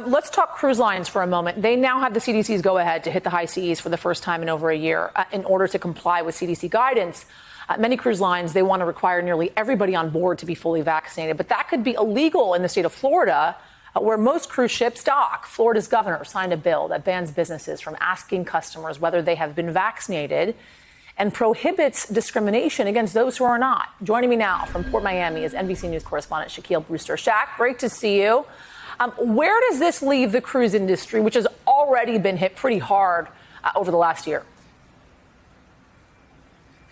Let's talk cruise lines for a moment. They now have the CDC's go-ahead to hit the high seas for the first time in over a year in order to comply with CDC guidance. Many cruise lines, they want to require nearly everybody on board to be fully vaccinated. But that could be illegal in the state of Florida, where most cruise ships dock. Florida's governor signed a bill that bans businesses from asking customers whether they have been vaccinated and prohibits discrimination against those who are not. Joining me now from Port Miami is NBC News correspondent Shaquille Brewster. Shaq, great to see you. Where does this leave the cruise industry, which has already been hit pretty hard over the last year?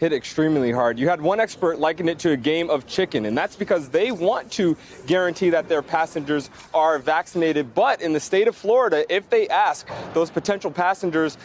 Hit extremely hard. You had one expert liken it to a game of chicken, and that's because they want to guarantee that their passengers are vaccinated. But in the state of Florida, if they ask those potential passengers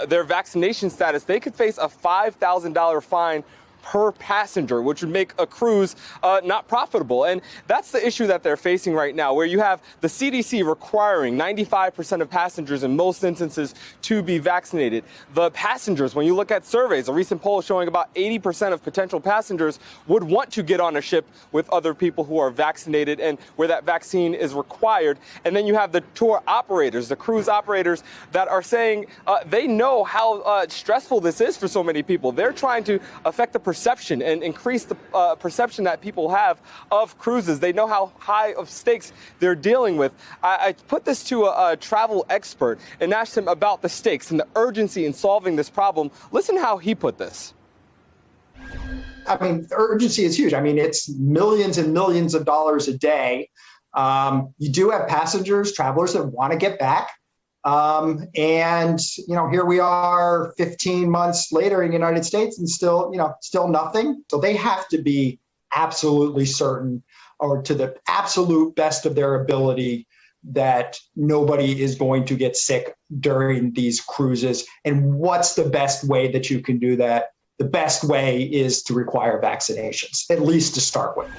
their vaccination status, they could face a $5,000 fine per passenger, which would make a cruise not profitable. And that's the issue that they're facing right now, where you have the CDC requiring 95% of passengers in most instances to be vaccinated. The passengers, when you look at surveys, a recent poll showing about 80% of potential passengers would want to get on a ship with other people who are vaccinated and where that vaccine is required. And then you have the tour operators, the cruise operators that are saying they know how stressful this is for so many people. They're trying to affect the perception and increase the perception that people have of cruises. They know how high of stakes they're dealing with. I put this to a travel expert and asked him about the stakes and the urgency in solving this problem. Listen how he put this. I mean, the urgency is huge. I mean, it's millions and millions of dollars a day. You do have passengers, travelers that want to get back. And, here we are 15 months later in the United States and still nothing. So they have to be absolutely certain, or to the absolute best of their ability, that nobody is going to get sick during these cruises. And what's the best way that you can do that? The best way is to require vaccinations, at least to start with.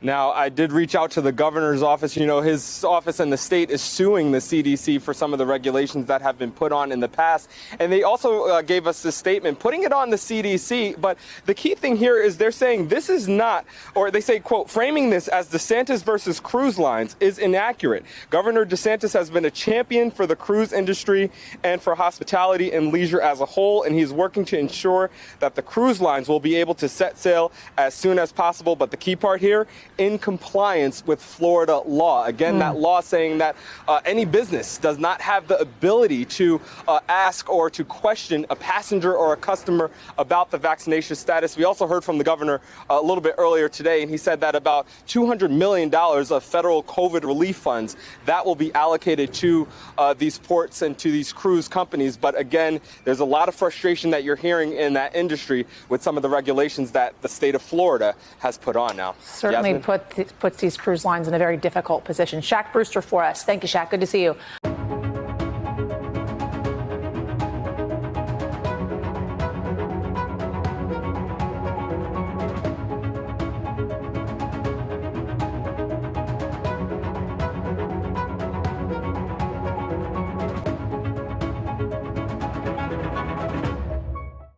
Now, I did reach out to the governor's office. His office in the state is suing the CDC for some of the regulations that have been put on in the past. And they also gave us this statement, putting it on the CDC. But the key thing here is they're saying this is not, or they say, quote, framing this as DeSantis versus cruise lines is inaccurate. Governor DeSantis has been a champion for the cruise industry and for hospitality and leisure as a whole. And he's working to ensure that the cruise lines will be able to set sail as soon as possible. But the key part here, in compliance with Florida law. Again, that law saying that any business does not have the ability to ask or to question a passenger or a customer about the vaccination status. We also heard from the governor a little bit earlier today, and he said that about $200 million of federal COVID relief funds that will be allocated to these ports and to these cruise companies. But again, there's a lot of frustration that you're hearing in that industry with some of the regulations that the state of Florida has put on now. Certainly puts these cruise lines in a very difficult position. Shaq Brewster for us. Thank you, Shaq. Good to see you.